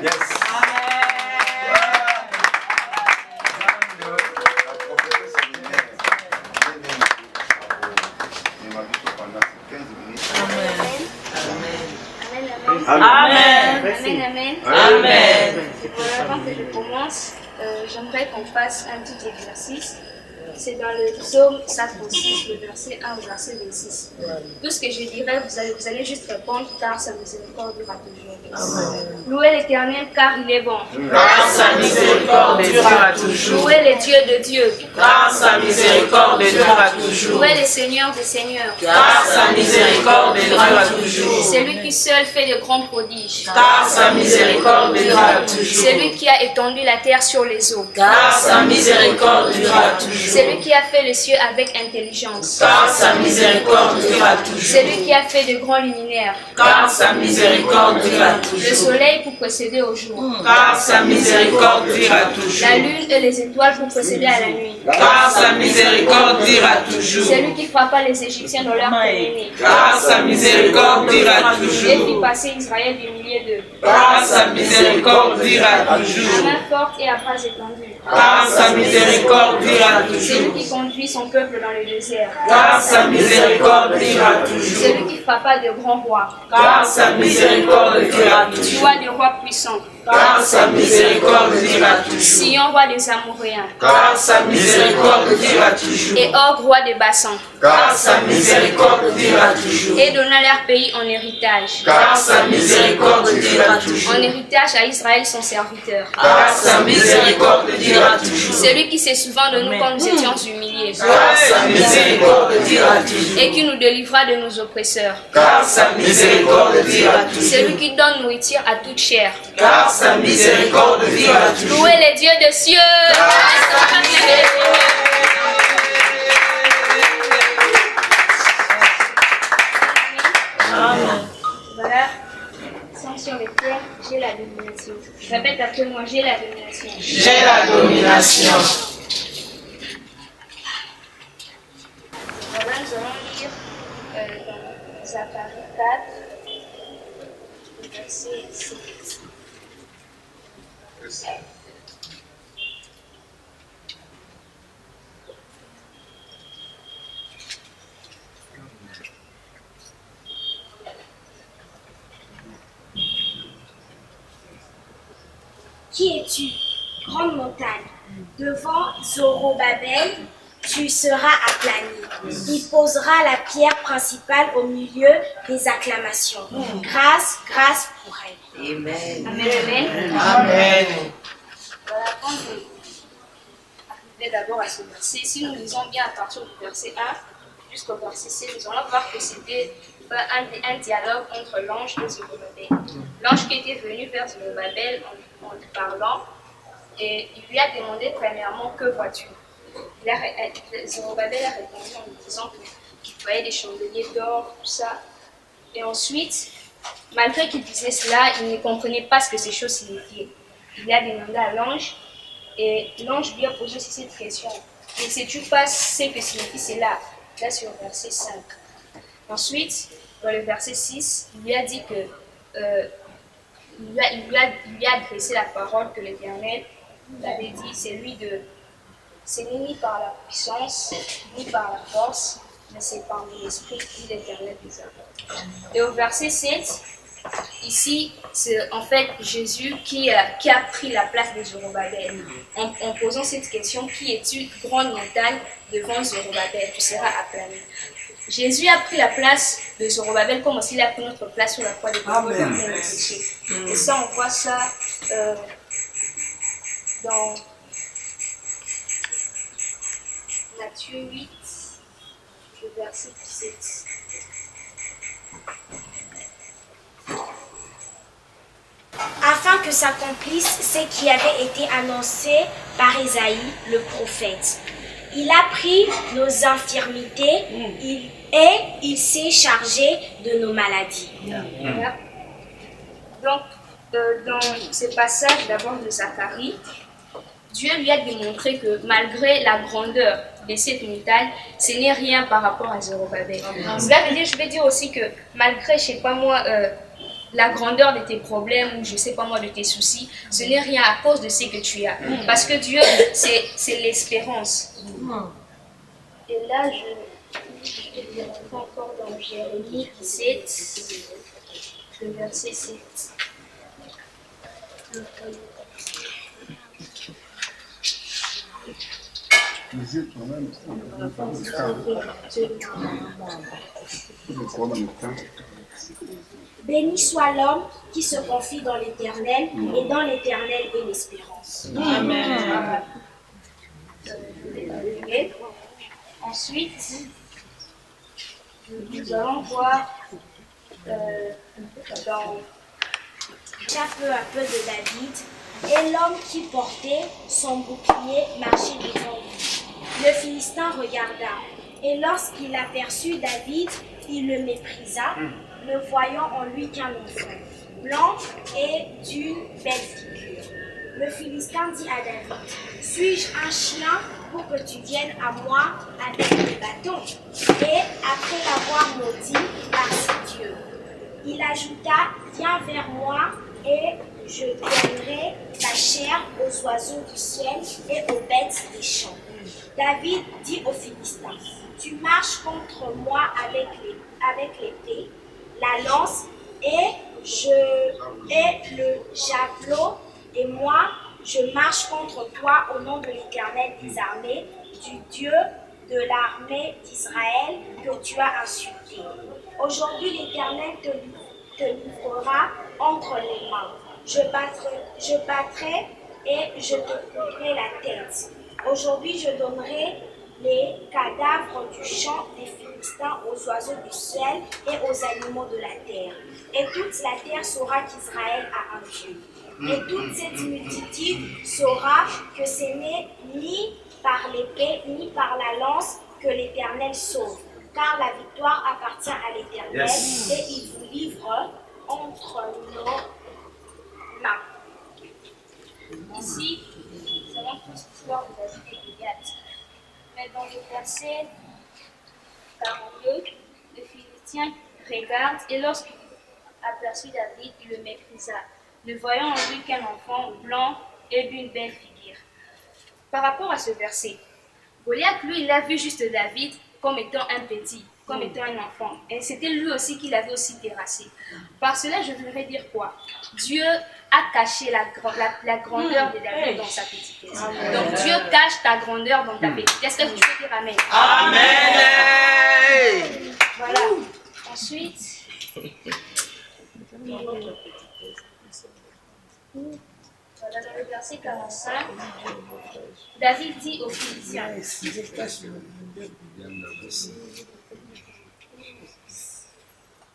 Yes. Amen. Amen, amen. Amen. Avant que je commence, j'aimerais qu'on fasse un petit exercice. C'est dans le psaume 136, le verset 1 au verset 26. Tout ce que je dirai, vous allez juste répondre car sa miséricorde durera toujours. Amen. Louez l'Éternel car il est bon. Car sa miséricorde durera toujours. Louez les dieux de Dieu. Car sa miséricorde durera toujours. Louez les seigneurs des seigneurs. Car sa miséricorde durera toujours. C'est lui qui seul fait de grands prodiges. Car sa miséricorde durera toujours. C'est lui qui a étendu la terre sur les eaux. Car sa miséricorde durera toujours. C'est lui qui a fait les cieux avec intelligence. Car sa miséricorde durera toujours. C'est lui qui a fait de grands luminaires. Car sa miséricorde durera Le toujours. soleil pour précéder au jour. Car sa miséricorde durera toujours. La lune et les étoiles pour précéder à la nuit. Car sa miséricorde durera toujours. C'est lui qui frappa les Égyptiens dans leur premier-né. Car sa miséricorde durera Et toujours. fit passer Israël du milieu d'eux. Car sa miséricorde durera À toujours. main forte et à bras étendus. Car sa miséricorde durera C'est toujours. lui qui conduit son peuple dans le désert. Car sa miséricorde durera C'est toujours. lui qui frappa de grands rois. Car sa miséricorde durera toujours. Joie de rois puissants. Car sa miséricorde durera toujours. Sion, roi des Amoréens. Car sa miséricorde durera toujours. Et Og, roi des Bassans. Car sa miséricorde durera toujours. Et donna leur pays en héritage. Car sa miséricorde durera toujours. En héritage à Israël son serviteur. Car sa miséricorde durera toujours. C'est lui qui se souvint de nous quand nous étions humiliés. Car sa miséricorde durera toujours. Et qui nous délivra de nos oppresseurs. Car sa miséricorde durera toujours. C'est lui qui donne nourriture à toute chair. Car sa miséricorde durera toujours. Louez les dieux des cieux. Voilà. Sans sur les terres, j'ai la domination. Répète après moi, j'ai la domination. J'ai la domination. Voilà, nous allons lire dans Zacharie 4, verset 7. Qui es-tu, grande montagne? Devant Zorobabel, tu seras aplani. Il posera la pierre principale au milieu des acclamations. Grâce, grâce pour elle. Amen. Amen, amen. Amen. Voilà, quand je arrivais d'abord à ce verset, si nous lisons bien à partir du verset 1 jusqu'au verset 6, nous allons voir que c'était un dialogue entre l'ange et Zorobabel. L'ange qui était venu vers Zorobabel en lui parlant, et il lui a demandé premièrement que vois-tu. Zorobabel a répondu en lui disant qu'il voyait des chandeliers d'or, tout ça. Et ensuite, malgré qu'il disait cela, il ne comprenait pas ce que ces choses signifiaient. Il a demandé à l'ange, et l'ange lui a posé cette question. Ne sais-tu pas ce que signifie cela? Là, sur le verset 5. Ensuite, dans le verset 6, il lui a dit que il lui a adressé la parole que l'Éternel avait dit. C'est ni par la puissance, ni par la force, mais c'est par mon esprit, dit l'Éternel des armées. Et au verset 7, ici, c'est en fait Jésus qui a pris la place de Zorobabel. En posant cette question, qui es-tu, grande montagne, devant Zorobabel? Tu seras aplani. Jésus a pris la place de Zorobabel comme s'il a pris notre place sur la croix de Golgotha pour nos péchés. Et ça, on voit ça dans Matthieu 8, le verset 17. Afin que s'accomplisse ce qui avait été annoncé par Ésaïe, le prophète. Il a pris nos infirmités il s'est chargé de nos maladies. Voilà. Donc, dans ce passage d'abord de Zacharie, Dieu lui a démontré que malgré la grandeur de cette montagne, ce n'est rien par rapport à Zorobabel. Cela veut dire, je vais dire aussi que malgré, je sais pas moi, la grandeur de tes problèmes ou je sais pas moi de tes soucis, ce n'est rien à cause de ce que tu as. Parce que Dieu, c'est l'espérance. Et là, je vais encore dans Jérémie 7, le verset 7. Béni soit l'homme qui se confie dans l'Éternel, et dans l'Éternel est l'espérance. Amen. Ensuite, nous allons voir dans Un peu de David, et l'homme qui portait son bouclier marchait devant lui. Le Philistin regarda, et lorsqu'il aperçut David, il le méprisa, ne voyant en lui qu'un enfant, blanc et d'une belle figure. Le Philistin dit à David, suis-je un chien pour que tu viennes à moi avec des bâtons? Et après l'avoir maudit par ses dieux, il ajouta, viens vers moi et je donnerai ta chair aux oiseaux du ciel et aux bêtes des champs. David dit aux Philistins, tu marches contre moi avec l'épée, la lance et le javelot, et moi je marche contre toi au nom de l'Éternel des armées, du Dieu de l'armée d'Israël que tu as insulté. Aujourd'hui l'Éternel te livrera entre les mains. Je battrai et je te couperai la tête. Aujourd'hui je donnerai les cadavres du champ des Philistins aux oiseaux du ciel et aux animaux de la terre. Et toute la terre saura qu'Israël a un Dieu. Et toute cette multitude saura que ce n'est ni par l'épée ni par la lance que l'Éternel sauve, car la victoire appartient à l'Éternel, et il vous livre entre nos mains. Ici, nous avons tous l'histoire de David et Goliath. Mais dans le verset 42, le Philistin regarde et lorsqu'il aperçut David, il le méprisa, ne voyant en lui qu'un enfant blanc et d'une belle figure. Par rapport à ce verset, Goliath, lui, il a vu juste David comme étant un petit, comme étant un enfant. Et c'était lui aussi qui l'avait aussi terrassé. Par cela, je voudrais dire quoi? Dieu a caché la grandeur de David dans sa petitesse. Donc Dieu cache ta grandeur dans ta petitesse. Est-ce que tu peux dire Amen? Amen. Voilà. Ensuite, voilà, dans le verset 45, David dit aux Philistins,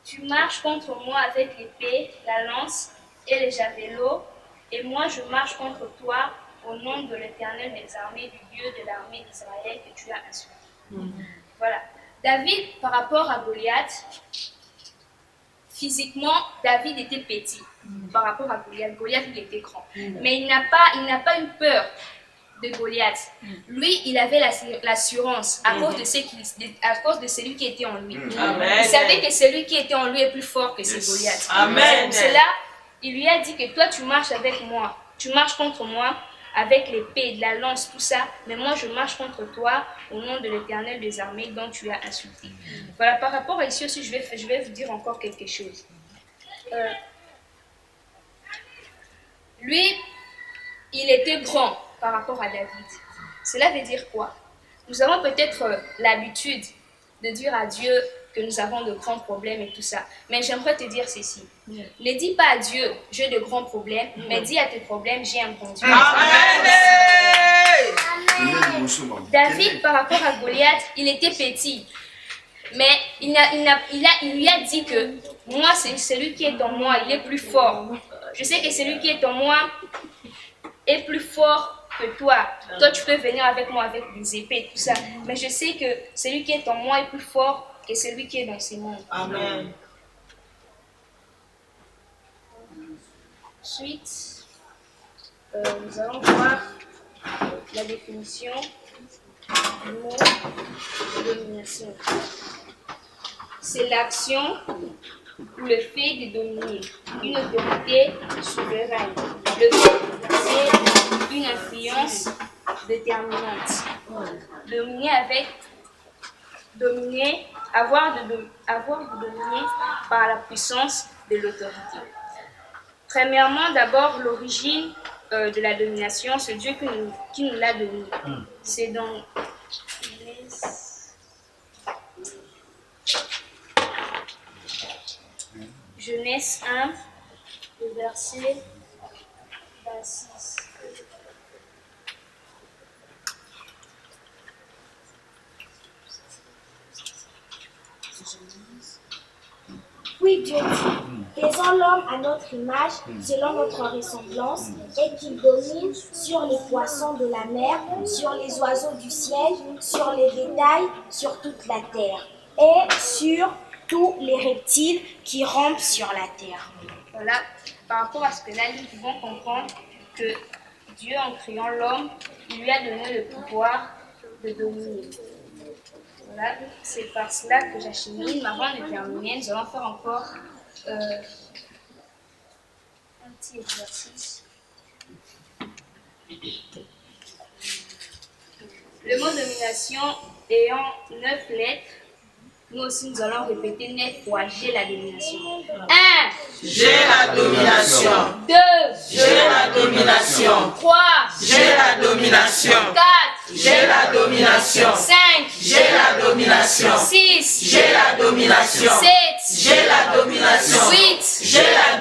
tu marches contre moi avec l'épée, la lance et les javelots, et moi je marche contre toi au nom de l'Éternel des armées, du Dieu de l'armée d'Israël que tu as insulté. Voilà. David, par rapport à Goliath, physiquement, David était petit par rapport à Goliath. Goliath, il était grand. Mais il n'a pas eu peur de Goliath. Lui, il avait l'assurance à cause de celui qui était en lui. Amen. Il savait que celui qui était en lui est plus fort que ce Goliath. Amen. Pour cela, il lui a dit que toi, tu marches avec moi. Tu marches contre moi avec l'épée, la lance, tout ça. Mais moi, je marche contre toi au nom de l'Éternel des armées dont tu as insulté. Voilà, par rapport à ici aussi, je vais vous dire encore quelque chose. Lui, il était grand par rapport à David. Cela veut dire quoi? Nous avons peut-être l'habitude de dire à Dieu que nous avons de grands problèmes et tout ça. Mais j'aimerais te dire ceci. Ne dis pas à Dieu, j'ai de grands problèmes, mais dis à tes problèmes, j'ai un grand Dieu. Amen. David, par rapport à Goliath, il était petit. Mais il lui a dit que moi, c'est celui qui est en moi, il est plus fort. Je sais que celui qui est en moi est plus fort que toi. Toi, tu peux venir avec moi avec des épées, tout ça. Mais je sais que celui qui est en moi est plus fort que celui qui est dans ces mondes. Amen. Ensuite, nous allons voir la définition du mot domination. C'est l'action ou le fait de dominer, une autorité souveraine, le fait d'exercer une influence déterminante, avoir de dominer par la puissance de l'autorité. Premièrement, d'abord, l'origine de la domination, c'est Dieu qui nous l'a donné. C'est dans Genèse 1, le verset 26. Puis Dieu dit, faisons l'homme à notre image, selon notre ressemblance, et qu'il domine sur les poissons de la mer, sur les oiseaux du ciel, sur les bétails, sur toute la terre, et sur tous les reptiles qui rampent sur la terre. Voilà, par rapport à ce que là, nous pouvons comprendre que Dieu, en créant l'homme, il lui a donné le pouvoir de dominer. Voilà, c'est par cela que j'achemine. Mais avant de terminer, nous allons faire encore un petit exercice. Le mot domination ayant 9 lettres, nous aussi nous allons répéter 9 fois. J'ai la domination. 1. J'ai la domination. 2. J'ai la domination. 3. J'ai la domination. 4. J'ai la domination. 5. J'ai la domination. 6. J'ai la domination. 7. J'ai la domination. 8. J'ai la